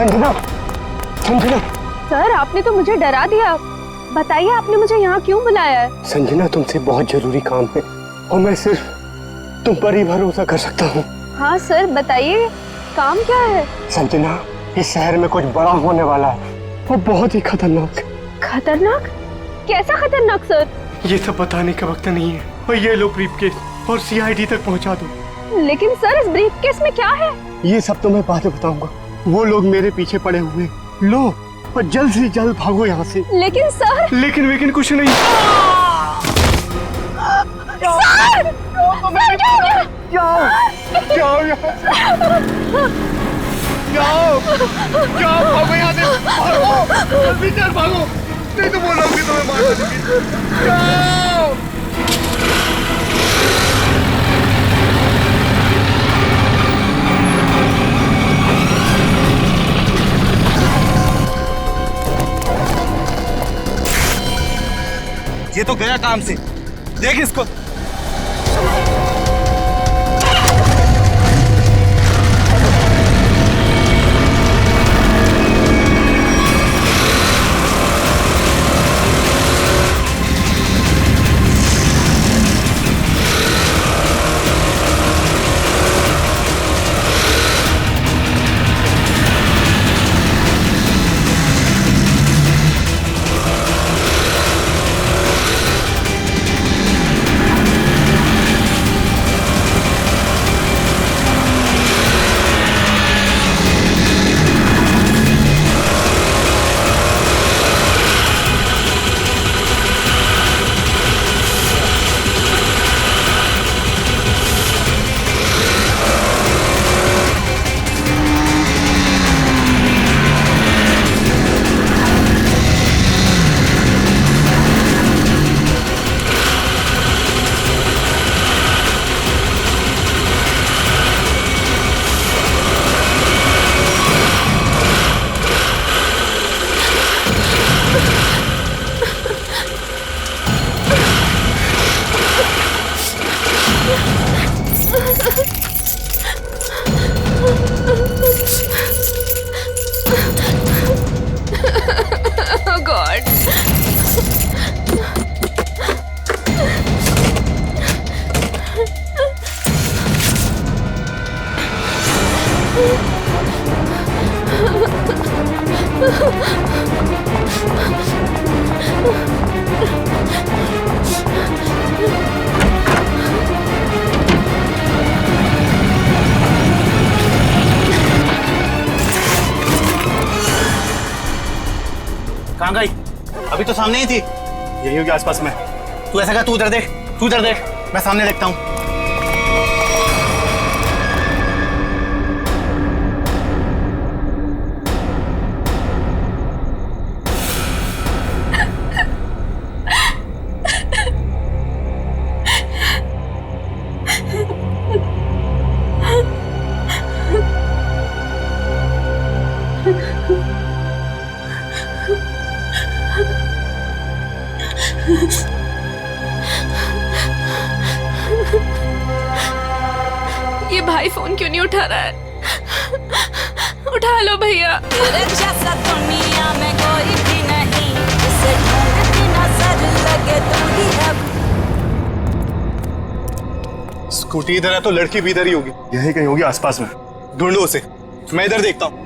Sanjana, Sanjana. Sir आपने तो मुझे डरा दिया। बताइए आपने मुझे यहाँ क्यों बुलाया है? संजना तुमसे बहुत जरूरी काम है और मैं सिर्फ तुम पर ही भरोसा कर सकता हूँ। हाँ सर बताइए, काम क्या है? संजना, इस शहर में कुछ बड़ा होने वाला है, वो बहुत ही खतरनाक। खतरनाक? कैसा खतरनाक सर? ये सब बताने का वक्त नहीं है। और ये लो ब्रीफकेस और सीआईडी तक पहुंचा दो। लेकिन सर इस ब्रीफकेस में क्या है? ये सब तो मैं बाद में बताऊंगा। वो लोग मेरे पीछे पड़े हुए। लो और जल्द से जल्द भागो यहाँ से। लेकिन सर। लेकिन कुछ नहीं। सर! सर क्या हो गया? जाओ जाओ यहाँ से। जाओ जाओ, भागो यहाँ से, भागो जल्दी चल, भागो, नहीं तो वो लोग भी तुम्हें मार देंगे। जाओ। ये तो गया काम से, देख इसको। Oh God! कहाँ गई? अभी तो सामने ही थी। यही होगी आसपास में। तू ऐसा कर, तू उधर देख, तू उधर देख, मैं सामने देखता हूँ। ये भाई फोन क्यों नहीं उठा रहा है? उठा लो भैया। जैसा दुनिया में कोई भी नहीं, जिसे ढूंढती नजर लगे तू ही है। स्कूटी इधर है तो लड़की भी इधर ही होगी। यही कहीं होगी आसपास में। ढूंढो उसे, मैं इधर देखता हूँ।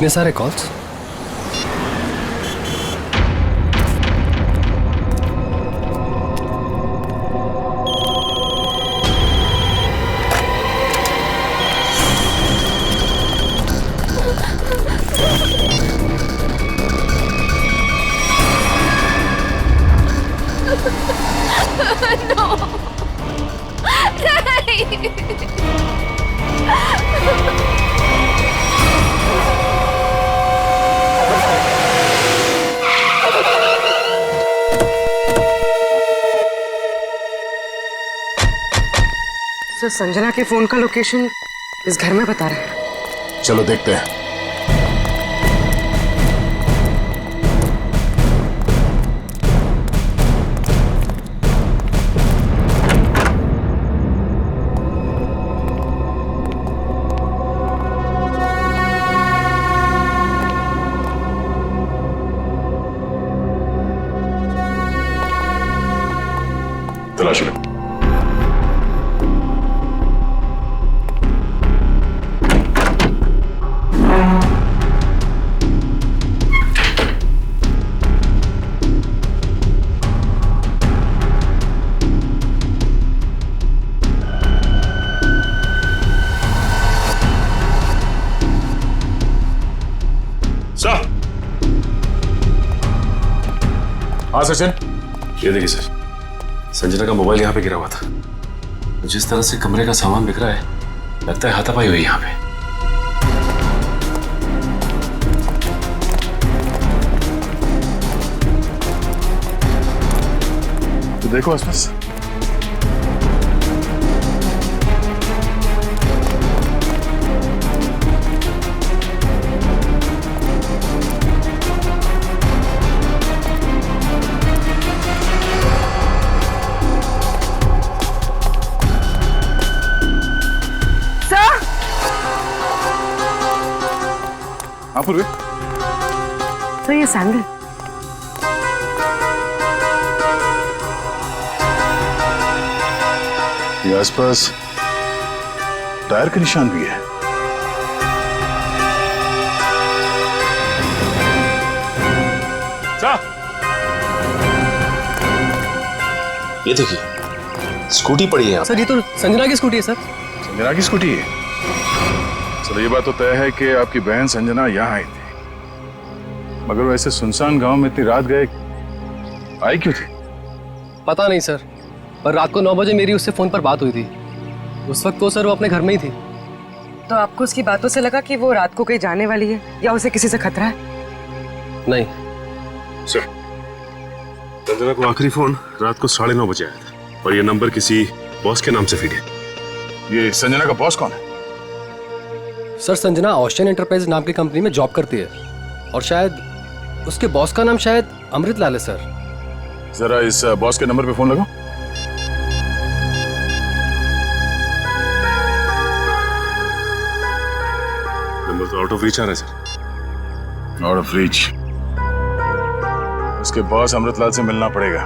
इतने सारे कॉल्स? सर, संजना के फोन का लोकेशन इस घर में बता रहा है। चलो देखते हैं। तलाश लो। सर। हाँ सचिन, ये देखिए सर, संजना का मोबाइल यहाँ पे गिरा हुआ था। जिस तरह से कमरे का सामान बिखरा है, लगता है हाथापाई हुई यहाँ पे। तो देखो आसपास। हाँ पूर्वी। सर, ये सैंडल। ये आसपास टायर के निशान भी है। सर, ये देखिए, स्कूटी पड़ी है यहाँ। सर, ये तो संजना की स्कूटी है सर। संजना की स्कूटी है। चलो ये बात तो तय है कि आपकी बहन संजना यहाँ आई थी, मगर वो ऐसे सुनसान गांव में इतनी रात गए आई क्यों थी? पता नहीं सर, पर रात को 9 बजे मेरी उससे फोन पर बात हुई थी। उस वक्त तो सर वो अपने घर में ही थी। तो आपको उसकी बातों से लगा कि वो रात को कहीं जाने वाली है या उसे किसी से खतरा है? नहीं सर, संजना को आखिरी फोन रात को 9:30 बजे आया था और ये नंबर किसी बॉस के नाम से फीड है। ये संजना का बॉस कौन है? सर, संजना ऑस्टिन एंटरप्राइज नाम की कंपनी में जॉब करती है और शायद उसके बॉस का नाम शायद अमृतलाल है सर। जरा इस बॉस के नंबर पे फोन लगाओ। नंबर तो आउट ऑफ रीच आ रहा है सर। Out of reach. उसके बॉस अमृतलाल से मिलना पड़ेगा।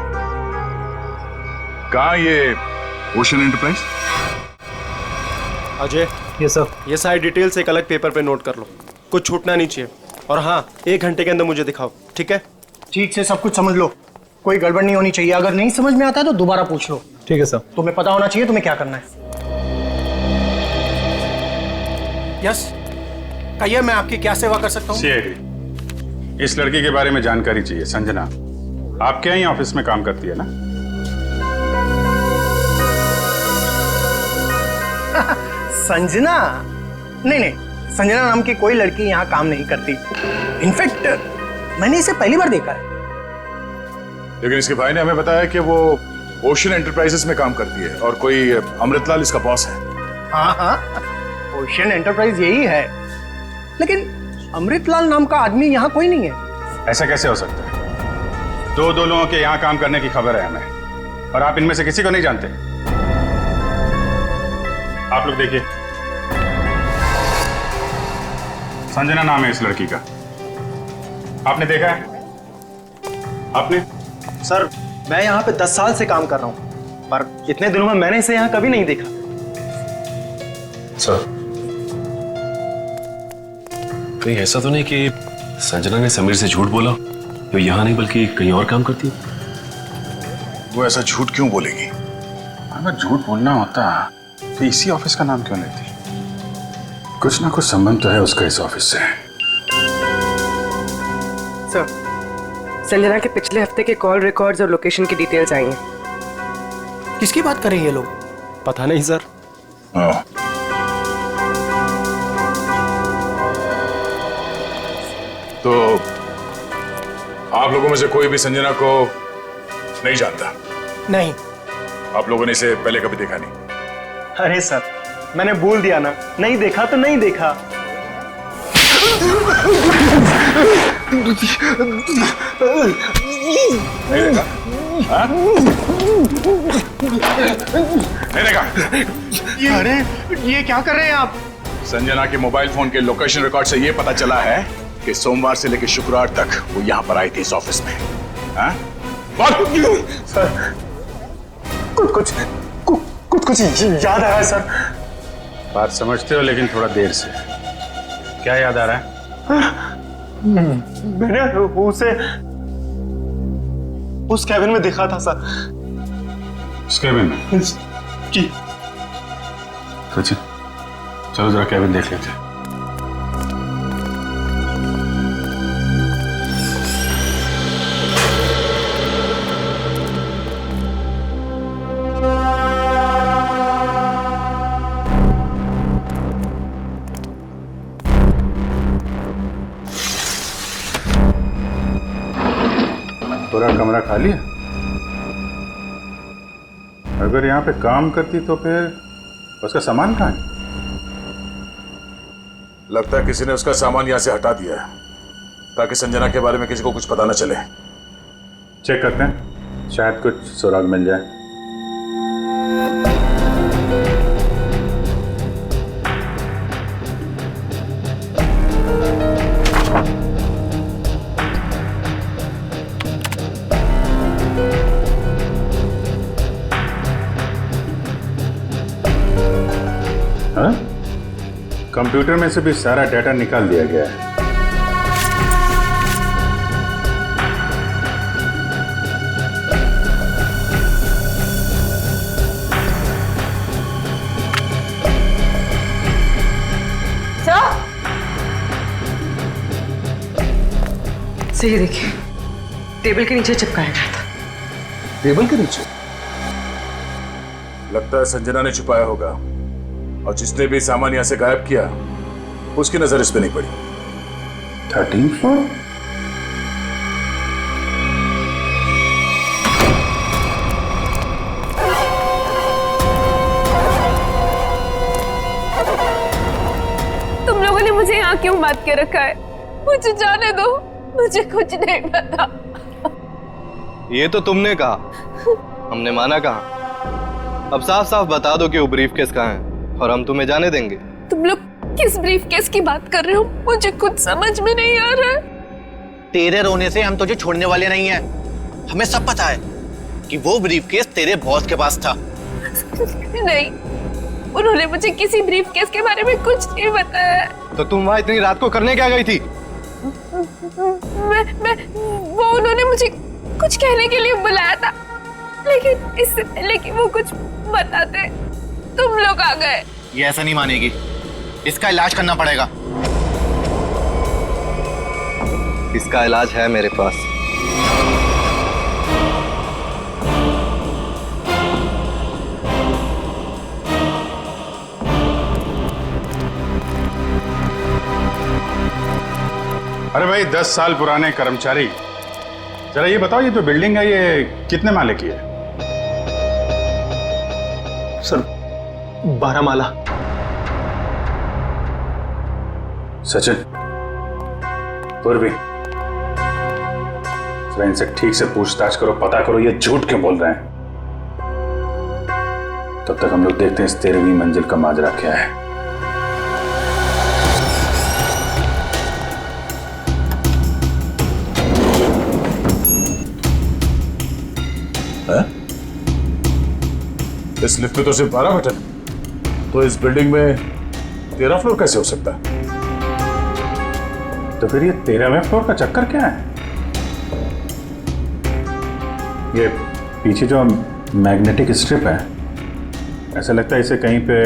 कहाँ ये ओशन एंटरप्राइज? अजय, ये सर, ये सारी डिटेल्स एक अलग पेपर पे नोट कर लो, कुछ छूटना नहीं चाहिए। और हाँ, 1 घंटे के अंदर मुझे दिखाओ, ठीक है? ठीक से सब कुछ समझ लो, कोई गड़बड़ नहीं होनी चाहिए। अगर नहीं समझ में आता है तो दोबारा पूछ लो। ठीक है सर। तुम्हें पता होना चाहिए तुम्हें क्या करना है। यस, कहिए, मैं आपकी क्या सेवा कर सकता हूँ? सीआईडी, इस लड़की के बारे में जानकारी चाहिए। संजना आपके यहाँ ऑफिस में काम करती है ना? संजना? नहीं, संजना नाम की कोई लड़की यहाँ काम नहीं करती। इनफैक्ट मैंने इसे पहली बार देखा है। लेकिन इसके भाई ने हमें बताया कि वो ओशन एंटरप्राइजेस में काम करती है और कोई अमृतलाल इसका बॉस है। हाँ, ओशन एंटरप्राइज यही है, लेकिन अमृतलाल नाम का आदमी यहाँ कोई नहीं है। ऐसा कैसे हो सकता है? दो लोगों के यहाँ काम करने की खबर है हमें, और आप इनमें से किसी को नहीं जानते। आप लोग देखिए, संजना नाम है इस लड़की का। आपने देखा है? आपने? सर, मैं यहाँ पे 10 साल से काम कर रहा हूँ, पर इतने दिनों में मैंने इसे यहाँ कभी नहीं देखा। सर, कहीं ऐसा तो नहीं कि संजना ने समीर से झूठ बोला, तो यहाँ नहीं बल्कि कहीं और काम करती है? वो ऐसा झूठ क्यों बोलेगी? अगर झूठ बोलना होता तो इसी ऑफिस का नाम क्यों लेती? कुछ ना कुछ संबंध तो है उसका इस ऑफिस से। सर, संजना के पिछले हफ्ते के कॉल रिकॉर्ड्स और लोकेशन की डिटेल्स आई हैं। किसकी बात कर रहे हैं ये लोग? पता नहीं सर। हाँ। तो आप लोगों में से कोई भी संजना को नहीं जानता? नहीं। आप लोगों ने इसे पहले कभी देखा नहीं? अरे सर, मैंने बोल दिया ना, नहीं देखा तो नहीं देखा। नहीं देखा? हाँ? नहीं देखा? अरे ये क्या कर रहे हैं आप? संजना के मोबाइल फोन के लोकेशन रिकॉर्ड से ये पता चला है कि सोमवार से लेकर शुक्रवार तक वो यहाँ पर आई थी इस ऑफिस में। हाँ? सर, कुछ याद आ रहा है सर। बात समझते हो लेकिन थोड़ा देर से। क्या याद आ रहा है? मैंने उसे उस कैबिन में देखा था सर। उस कैबिन में? जी। सचिन, चलो जरा कैबिन देख लेते हैं। पूरा कमरा खाली है? अगर यहाँ पे काम करती तो फिर उसका सामान कहाँ है? लगता है किसी ने उसका सामान यहाँ से हटा दिया है ताकि संजना के बारे में किसी को कुछ पता न चले। चेक करते हैं, शायद कुछ सुराग मिल जाए। हाँ? कंप्यूटर में से भी सारा डाटा निकाल दिया गया है। सही देखिए, टेबल के नीचे चिपकाया गया था। टेबल के नीचे? लगता है संजना ने छुपाया होगा और जिसने भी सामान यहां से गायब किया उसकी नजर इस पे नहीं पड़ी। 13th floor? तुम लोगों ने मुझे यहाँ क्यों बात के रखा है? मुझे जाने दो, मुझे कुछ नहीं पता। ये तो तुमने कहा, हमने माना कहा। अब साफ साफ बता दो कि वो ब्रीफकेस कहाँ है और हम तुम्हें जाने देंगे। तुम लोग किस ब्रीफकेस की बात कर रहे हो? मुझे कुछ समझ में नहीं आ रहा है। तेरे रोने से हम तुझे छोड़ने वाले नहीं हैं। हमें सब पता है कि वो ब्रीफकेस तेरे बॉस के पास था। नहीं, उन्होंने मुझे किसी ब्रीफकेस के बारे में कुछ नहीं बताया। तो तुम वहां इतनी रात को करने क्या गई थी? वो उन्होंने मुझे कुछ कहने के लिए बुलाया था, लेकिन इससे पहले कि वो कुछ बताते तुम लोग आ गए। ये ऐसा नहीं मानेगी, इसका इलाज करना पड़ेगा। इसका इलाज है मेरे पास। अरे भाई, 10 साल पुराने कर्मचारी, जरा ये बताओ, ये जो बिल्डिंग है ये कितने माले की है? सर, 12 माला। सचिन, पूर्वी, जरा इनसे ठीक से पूछताछ करो, पता करो ये झूठ क्यों बोल रहे हैं। तब तक हम लोग देखते हैं इस 13वीं मंजिल का माजरा क्या है। इस लिफ्ट में तो सिर्फ 12 बटन, तो इस बिल्डिंग में 13 फ्लोर कैसे हो सकता है? तो फिर ये 13वें फ्लोर का चक्कर क्या है? ये पीछे जो मैग्नेटिक स्ट्रिप है, ऐसा लगता है इसे कहीं पे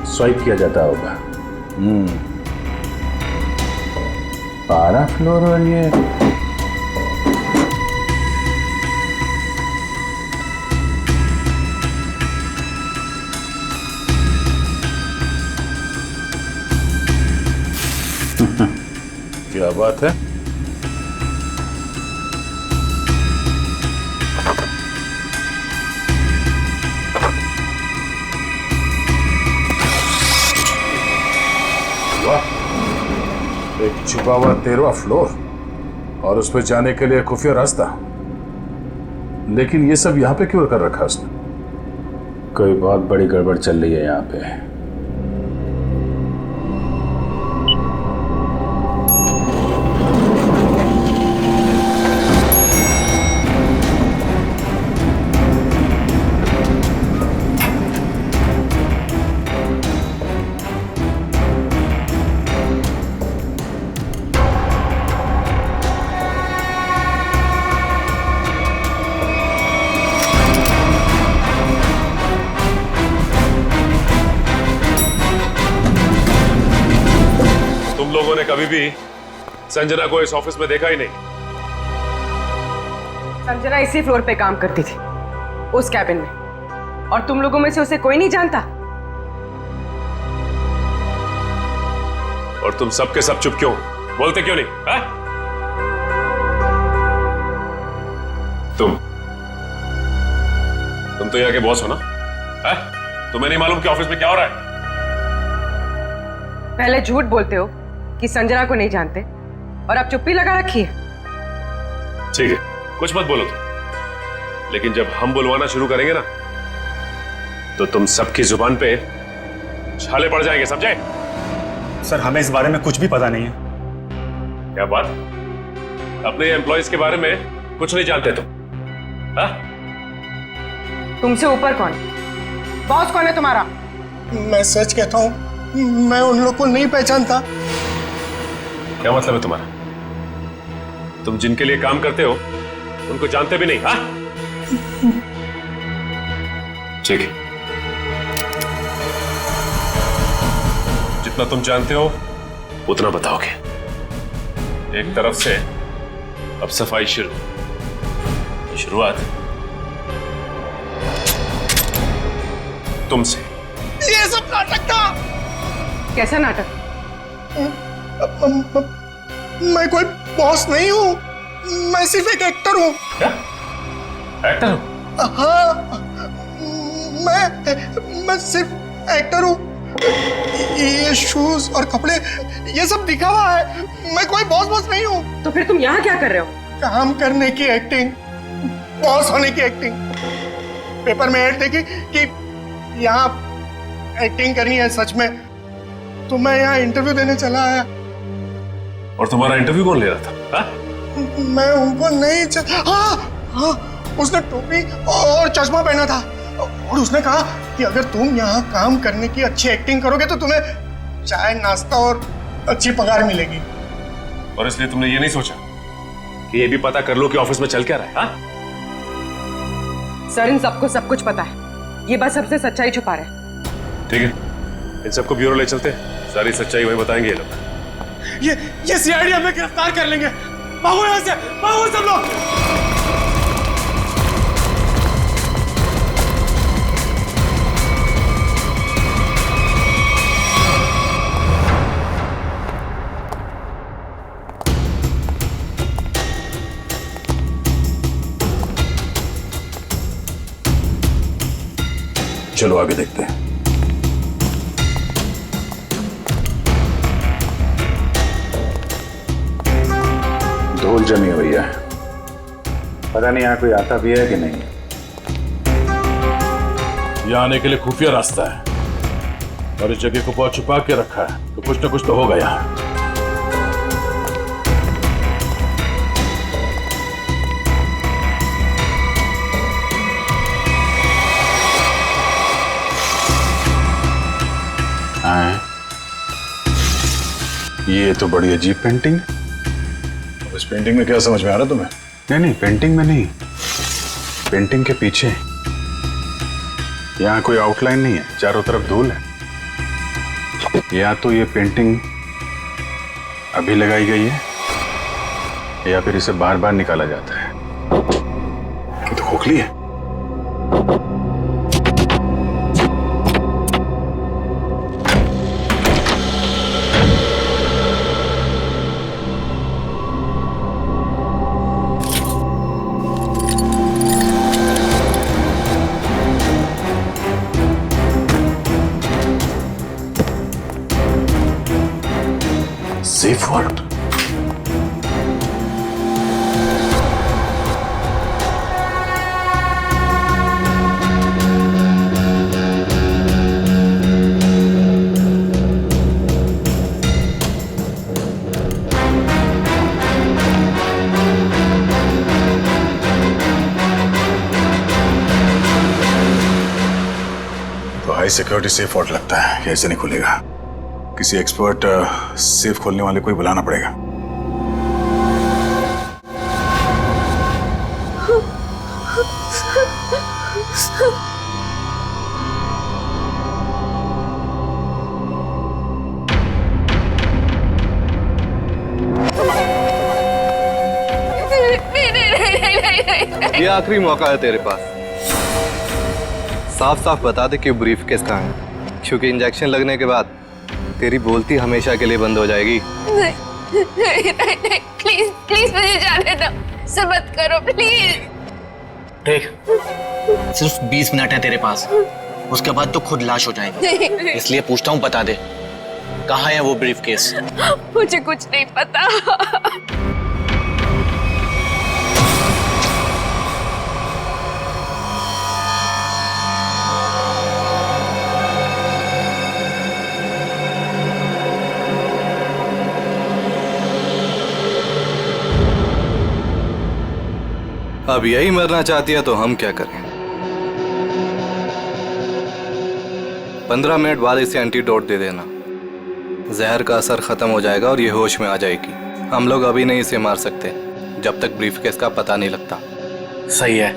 स्वाइप किया जाता होगा। 12 फ्लोर और ये क्या बात है? वाह, एक छिपा हुआ 13वां फ्लोर और उस पर जाने के लिए खुफिया रास्ता। लेकिन ये सब यहाँ पे क्यों कर रखा उसने? कोई बहुत बड़ी गड़बड़ चल रही है यहाँ पे। लोगों ने कभी भी संजना को इस ऑफिस में देखा ही नहीं। संजना इसी फ्लोर पे काम करती थी, उस कैबिन में, और तुम लोगों में से उसे कोई नहीं जानता। और तुम सब के सब चुप क्यों? बोलते क्यों नहीं? हा? तुम तो यहाँ के बॉस हो ना? हा? तुम्हें नहीं मालूम कि ऑफिस में क्या हो रहा है? पहले झूठ बोलते हो कि संजना को नहीं जानते, और अब चुप्पी लगा रखी है। ठीक है, कुछ मत बोलो तुम, लेकिन जब हम बुलवाना शुरू करेंगे ना, तो तुम सबकी जुबान पे छाले पड़ जाएंगे, समझे? सर, हमें इस बारे में कुछ भी पता नहीं है। क्या बात? अपने एम्प्लॉयज के बारे में कुछ नहीं जानते तुम? हा? तुमसे ऊपर कौन? बॉस कौन है तुम्हारा? मैं सच कहता हूँ, मैं उन लोग को नहीं पहचानता। क्या मतलब है तुम्हारा? तुम जिनके लिए काम करते हो उनको जानते भी नहीं? हाँ? ठीक है, जितना तुम जानते हो उतना बताओगे। एक तरफ से अब सफाई शुरुआत तुमसे। ये सब नाटक था। कैसा नाटक? मैं कोई बॉस नहीं हूँ, मैं सिर्फ एक एक्टर हूँ। क्या? एक्टर हो? हाँ, मैं सिर्फ एक्टर हूँ। ये शूज और कपड़े, ये सब दिखावा है। मैं कोई बॉस नहीं हूँ। तो फिर तुम यहाँ क्या कर रहे हो? काम करने की एक्टिंग, बॉस होने की एक्टिंग। पेपर में ऐड देखी कि यहाँ एक्टिंग करनी है सच में, तो मैं यहाँ इंटरव्यू देने चला आया। और तुम्हारा इंटरव्यू कौन ले रहा था? हा? मैं उनको नहीं हाँ, उसने टोपी और चश्मा पहना था, और उसने कहा कि अगर तुम यहाँ काम करने की अच्छी एक्टिंग करोगे तो तुम्हें चाय, नाश्ता और अच्छी पगार मिलेगी। और इसलिए तुमने ये नहीं सोचा कि ये भी पता कर लो कि ऑफिस में चल क्या रहा है? हा? सर, इन सबको सब कुछ पता है, ये बस सबसे सच्चाई छुपा रहे हैं। ठीक है, इन सबको ब्यूरो ले चलते हैं, सारी सच्चाई वही बताएंगे ये लोग। ये सीआईडी हमें गिरफ्तार कर लेंगे। भागो यहाँ से, भागो सब लोग। चलो आगे देखते हैं। धूल जमी हुई है, पता नहीं यहाँ कोई आता भी है कि नहीं। यहाँ आने के लिए खुफिया रास्ता है, और इस जगह को बहुत छुपा के रखा है, तो कुछ ना कुछ तो होगा यहाँ। ये तो बड़ी अजीब पेंटिंग है। अब इस पेंटिंग में क्या समझ में आ रहा तुम्हें? नहीं, पेंटिंग में नहीं, पेंटिंग के पीछे। यहाँ कोई आउटलाइन नहीं है, चारों तरफ धूल है। या तो ये पेंटिंग अभी लगाई गई है या फिर इसे बार बार निकाला जाता है। ये तो खोखली है। Safe word. तो हाई सिक्योरिटी सेफ वर्ड लगता है कि ऐसे नहीं खुलेगा। किसी एक्सपर्ट सेफ खोलने वाले को ही बुलाना पड़ेगा। ये आखिरी मौका है तेरे पास। साफ साफ बता दे कि ब्रीफ केस कहाँ है, क्योंकि इंजेक्शन लगने के बाद तेरी बोलती हमेशा के लिए बंद हो जाएगी। नहीं, प्लीज प्लीज मुझे जाने दो, ऐसा मत करो प्लीज। देख, सिर्फ 20 मिनट है तेरे पास, उसके बाद तो खुद लाश हो जाएगी। इसलिए पूछता हूँ, बता दे कहाँ है वो ब्रीफ केस? मुझे कुछ नहीं पता। अब यही मरना चाहती है तो हम क्या करें? 15 मिनट बाद इसे एंटीडोट दे देना, जहर का असर खत्म हो जाएगा और ये होश में आ जाएगी। हम लोग अभी नहीं इसे मार सकते जब तक ब्रीफकेस का पता नहीं लगता। सही है।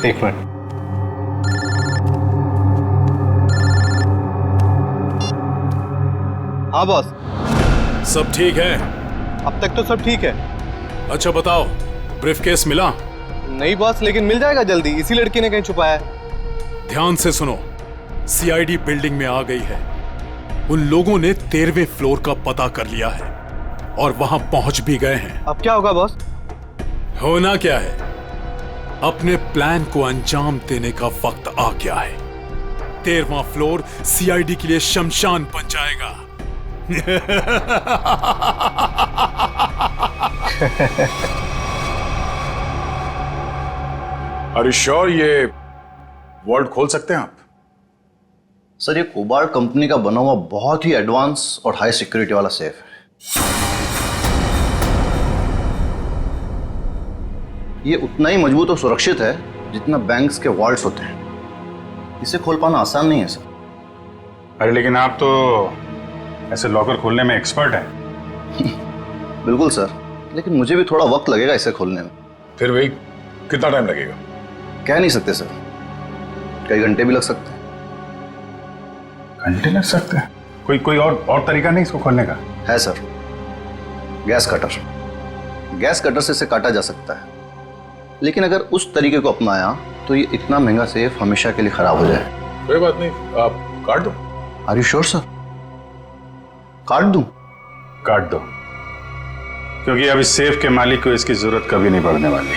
एक मिनट। हाँ बॉस। सब ठीक है? अब तक तो सब ठीक है। अच्छा बताओ, ब्रीफकेस मिला? नहीं बॉस, लेकिन मिल जाएगा जल्दी, इसी लड़की ने कहीं छुपाया है। ध्यान से सुनो, सीआईडी बिल्डिंग में आ गई है। उन लोगों ने 13वें फ्लोर का पता कर लिया है और वहां पहुंच भी गए हैं। अब क्या होगा बॉस? होना क्या है, अपने प्लान को अंजाम देने का वक्त आ गया है। 13वां फ्लोर सीआईडी के लिए शमशान बन जाएगा। Are you sure ये वर्ल्ड खोल सकते हैं आप? सर, ये कोबाल्ट कंपनी का बना हुआ बहुत ही एडवांस और हाई सिक्योरिटी वाला सेफ है। ये उतना ही मजबूत और सुरक्षित है जितना बैंक्स के वॉल्ट्स होते हैं। इसे खोल पाना आसान नहीं है सर। अरे लेकिन आप तो ऐसे लॉकर खोलने में एक्सपर्ट हैं। बिल्कुल सर, लेकिन मुझे भी थोड़ा वक्त लगेगा इसे खोलने में। फिर वही कितना टाइम लगेगा? कह नहीं सकते सर, कई घंटे भी लग सकते हैं। घंटे लग सकते हैं? कोई और तरीका नहीं इसको खोलने का? है sir, gas cutter. Gas cutter से इसे काटा जा सकता है, लेकिन अगर उस तरीके को अपनाया तो ये इतना महंगा सेफ हमेशा के लिए खराब हो जाए। कोई बात नहीं, आप काट दो। Are you sure sir? काट दूं? काट दो, क्योंकि अब इस सेफ के मालिक को इसकी जरूरत कभी नहीं पड़ने वाली।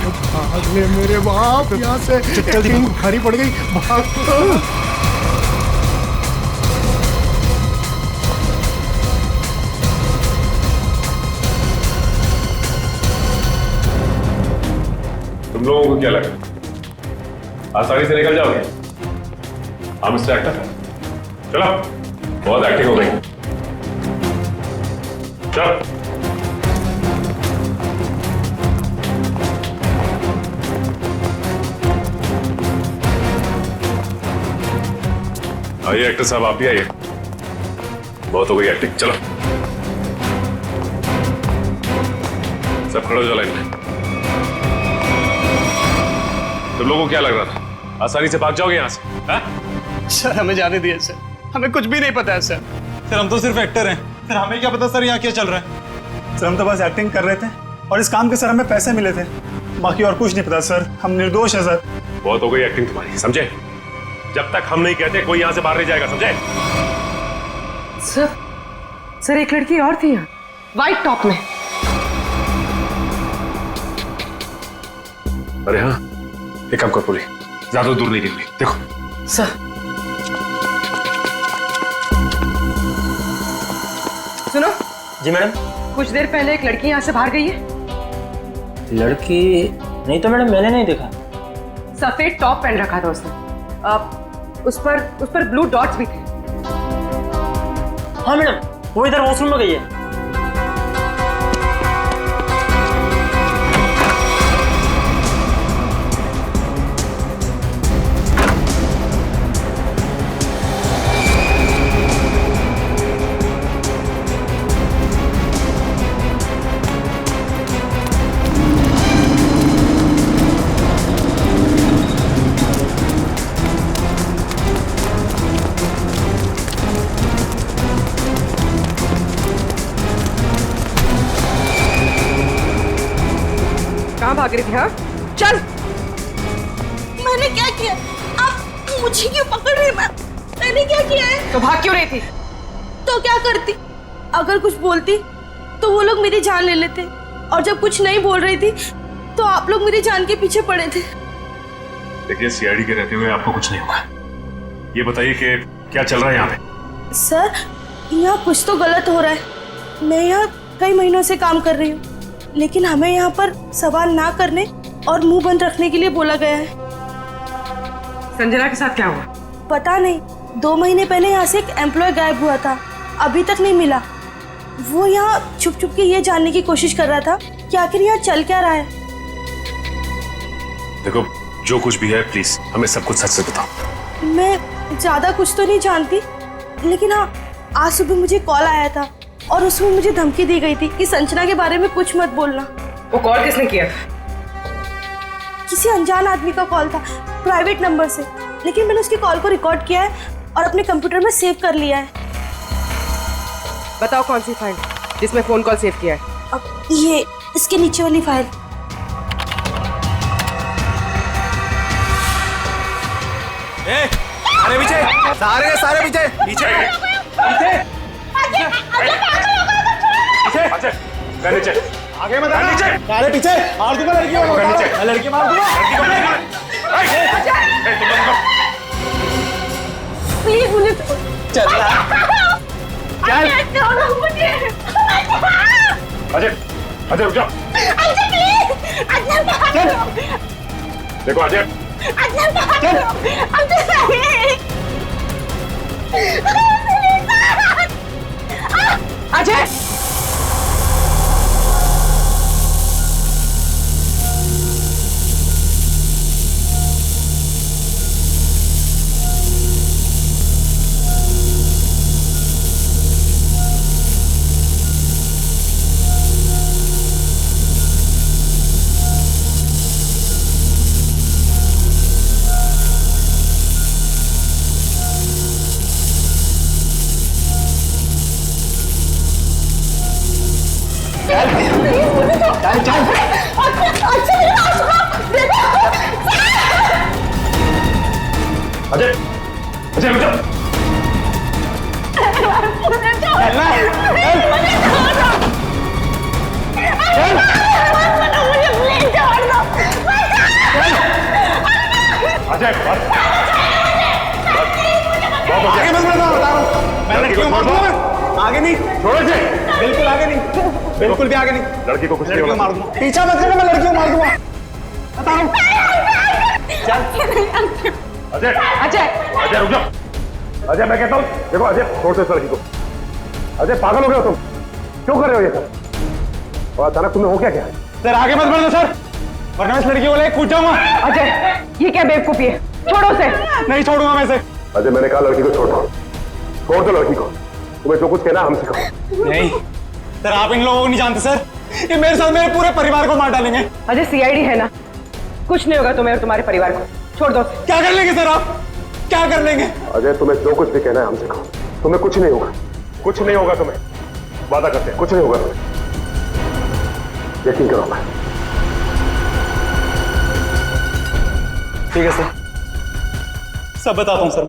भाग ले मेरे बाप यहाँ से, टीम भारी पड़ गई, भाग। तुम लोगों को क्या लगा आसानी से निकल जाओगे? हम मिस्टर एक्टर, चलो, बहुत एक्टिंग हो गई, चलो। आइए एक्टर साहब, आप भी आइए। बहुत हो गई एक्टिंग, चलो सब खड़े हो जाओ लाइन में। तुम लोगों को क्या लग रहा था आसानी से भाग जाओगे यहाँ से? हा? सर हमें जाने दिए सर, हमें कुछ भी नहीं पता है सर। सर हम तो सिर्फ एक्टर हैं सर, हमें क्या पता सर यहाँ क्या चल रहा है। सर हम तो बस एक्टिंग कर रहे थे और इस काम के सर हमें पैसे मिले थे, बाकी और कुछ नहीं पता सर, हम निर्दोष हैं सर। बहुत हो गई एक्टिंग तुम्हारी, समझे? जब तक हम नहीं कहते कोई यहाँ से बाहर नहीं जाएगा, समझे? सर एक लड़की और थी यहाँ व्हाइट टॉप में। अरे हाँ, एक काम कर पूरी, ज्यादा दूर नहीं निकली, देखो। सर सुनो। जी मैडम। कुछ देर पहले एक लड़की यहाँ से बाहर गई है। लड़की नहीं तो मैडम, मैंने नहीं देखा। सफेद टॉप पहन रखा था उसने, उस पर ब्लू डॉट्स भी थे। हाँ मैडम, वो इधर वॉशरूम में गई है। कहाँ भाग रही थी? हाँ चल। मैंने क्या किया? आप मुझे क्यों पकड़ रहे हैं? मैंने क्या किया है? तो भाग क्यों रही थी? तो क्या करती? अगर कुछ बोलती तो वो लोग मेरी जान ले लेते, और जब कुछ नहीं बोल रही थी तो आप लोग मेरी जान के पीछे पड़े थे। देखिए सीआईडी के रहते हुए आपको कुछ नहीं होगा। ये बताइए कि क्या चल रहा है यहाँ पे? सर यहाँ कुछ तो गलत हो रहा है। मैं यहाँ कई महीनों से काम कर रही हूँ, लेकिन हमें यहाँ पर सवाल ना करने और मुंह बंद रखने के लिए बोला गया है। संजना के साथ क्या हुआ? पता नहीं, 2 महीने पहले यहाँ से एक एम्प्लॉय गायब हुआ था, अभी तक नहीं मिला। वो यहाँ छुप छुप के ये जानने की कोशिश कर रहा था कि आखिर यहाँ चल क्या रहा है। देखो जो कुछ भी है प्लीज हमें सब कुछ सच से बताओ। मैं ज्यादा कुछ तो नहीं जानती, लेकिन हाँ आज सुबह मुझे कॉल आया था और उसमें मुझे धमकी दी गई थी कि संजना के बारे में कुछ मत बोलना। वो कॉल किसने किया था? किसी अनजान आदमी का कॉल था, प्राइवेट नंबर से, लेकिन मैंने उसकी कॉल को रिकॉर्ड किया है और अपने कंप्यूटर में सेव कर लिया है। बताओ कौन सी फाइल जिसमें फोन कॉल सेव किया है? अब ये इसके नीचे वाली फाइल। अरे पीछे, सारे पीछे पीछे अच्छा नीचे, आगे मत आना। अरे पीछे मार दूंगा लड़की को, लड़की मार दूंगा। प्लीज मुझे चल छोड़ो मुझे। अजय अजय रुक जाओ। अजय प्लीज, अजय देखो अजय, अजय अजय अजय रुक जाओ। अजय आगे मत बढ़ना, बता रहा हूँ मैं लड़की को मार दूंगा। आगे नहीं, छोड़ो इसे। बिल्कुल आगे नहीं, बिल्कुल भी आगे नहीं। लड़की को कुछ नहीं लड़की को होगा। मार दूंगा, पीछा मत करना, मैं लड़की को मार दूंगा, बता रहा हूँ। अजय अजय अजय रुक जाओ। अजय मैं कहता हूँ, देखो अजय छोड़ दो इस लड़की को। अजय पागल हो गए हो तुम, क्यों कर रहे हो ये सब? और अचानक तुम्हें हो क्या है? सर आगे मत बढ़ना सर, वरना इस लड़की को लेकर कूद जाऊंगा। अजय ये क्या बेवकूफी है, छोड़ो उसे। नहीं छोड़ूंगा मैं इसे। अजय मैंने कहा लड़की को छोड़ दो लड़की को। तुम्हें जो कुछ कहना हमसे कहो। नहीं सर, आप इन लोगों को नहीं जानते सर, ये मेरे साथ मेरे पूरे परिवार को मार डालेंगे। अजय सीआईडी है ना, कुछ नहीं होगा तुम्हें और तुम्हारे परिवार को, छोड़ दो। क्या कर लेंगे सर आप, क्या कर लेंगे? अजय तुम्हें जो कुछ भी कहना है हमसे कहो, तुम्हें कुछ नहीं होगा, कुछ नहीं होगा तुम्हें, वादा करते हैं कुछ नहीं होगा तुम्हें, यकीन करो। मैं ठीक है सर, सब बताता हूँ सर।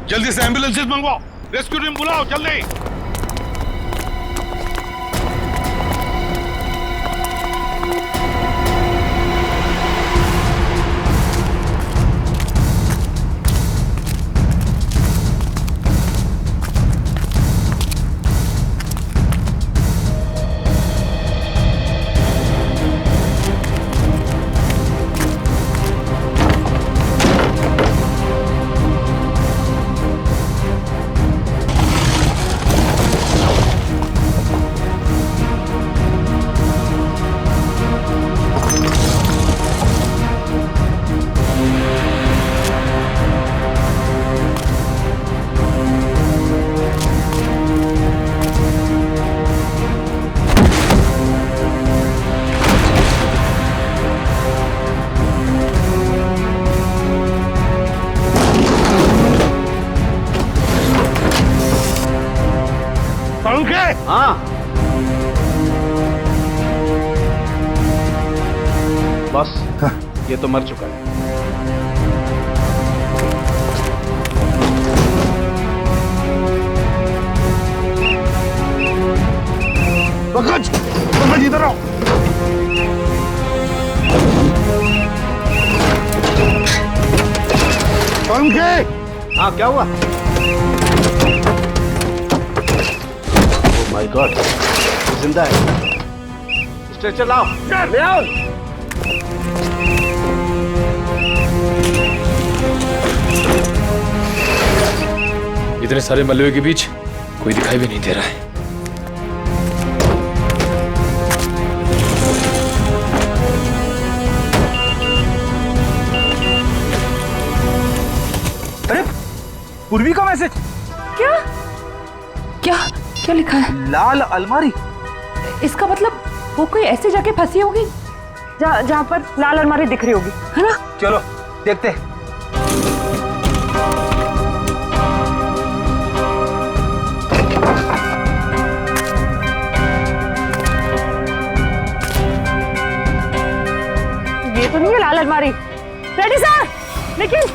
जल्दी से एम्बुलेंसेस मंगवाओ, रेस्क्यू टीम बुलाओ जल्दी। हाँ बस ये तो मर चुका है। पंकज इधर आओ। हाँ क्या हुआ? माय गॉड, जिंदा है। स्ट्रेचर लाओ, ले आओ। इतने सारे मलबे के बीच कोई दिखाई भी नहीं दे रहा है। अरे पूर्वी का मैसेज। क्या? क्या क्या लिखा है? लाल अलमारी। इसका मतलब वो कोई ऐसी जगह फंसी होगी जहाँ पर लाल अलमारी दिख रही होगी, है ना? चलो देखते हैं। ये तो नहीं है लाल अलमारी। रेडी सर, लेकिन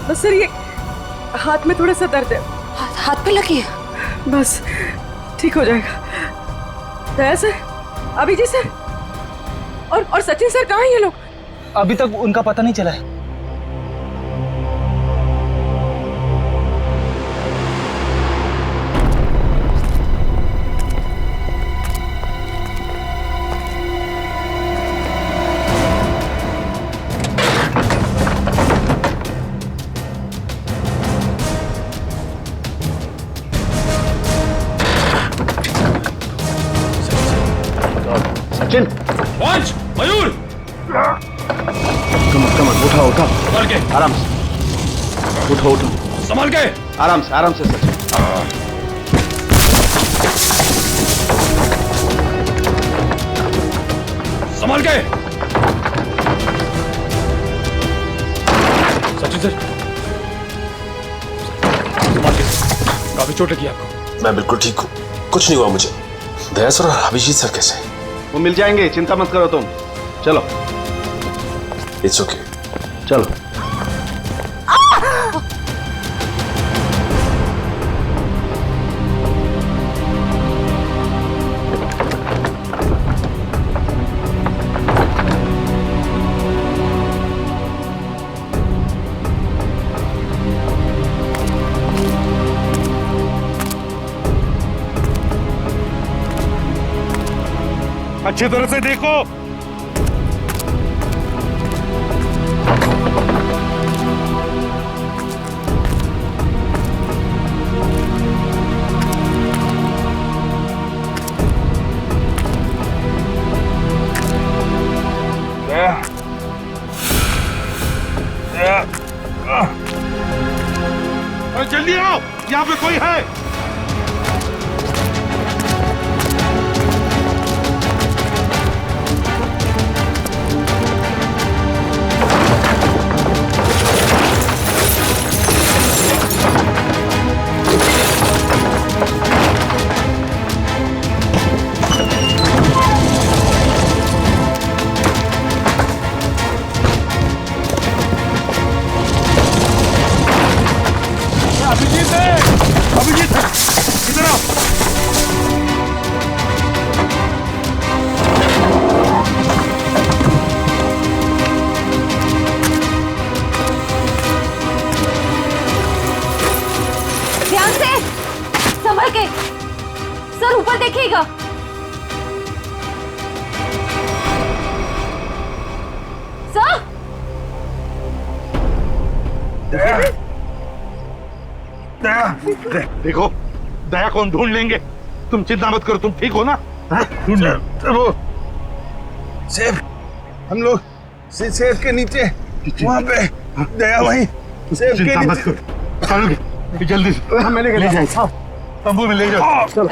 बस सर, ये हाथ में थोड़ा सा दर्द है। हाथ पे लगी है? बस ठीक हो जाएगा। दया सर, अभिजीत सर और सचिन सर कहाँ हैं ये लोग? अभी तक उनका पता नहीं चला है। सचिन, पंच, मयूर, कम उठाओ संभाल के, आराम से उठो संभाल के, आराम से सचिन। संभाल के। सचिन सर, संभाल के, काफी चोट लगी आपको। मैं बिल्कुल ठीक हूँ, कुछ नहीं हुआ मुझे। दया सर और अभिजीत सर कैसे? वो मिल जाएंगे, चिंता मत करो तुम। चलो। It's okay. चलो। अच्छी तरह से देखो। जल्दी आओ, यहाँ पे कोई है। अभिजीत इधर आओ। ध्यान से, संभल के। सर ऊपर देखिएगा। सर देखो, दया कौन ढूंढ लेंगे। तुम चिंता मत करो, तुम ठीक हो ना? ढूंढ लो। सेफ, हम लोग सेफ के नीचे वहाँ पे दया वहीं सेफ के चिंता मत नीचे। करो, चलो जल्दी से हमें ले जाओ, तंबू में ले जाओ। चलो।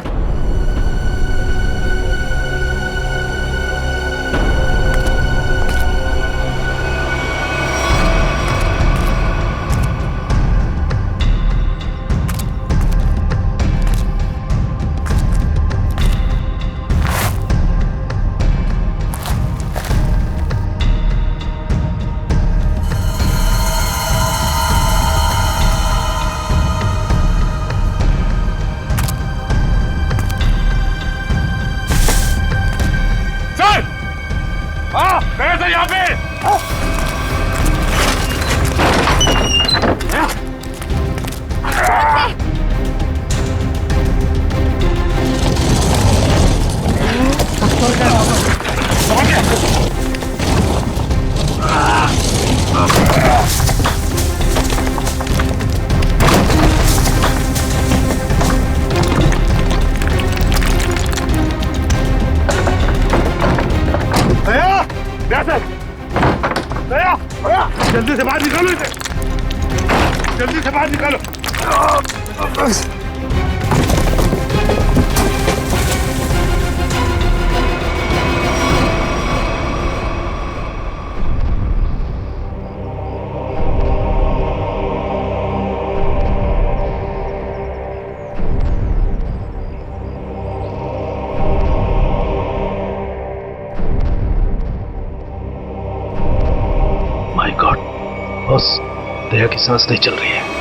सर यहाँ पे। दया, दया सर, दया, दया, जल्दी से बाहर निकालो इसे, जल्दी से बाहर निकालो। माय गॉड बॉस, दया की सांस नहीं चल रही है।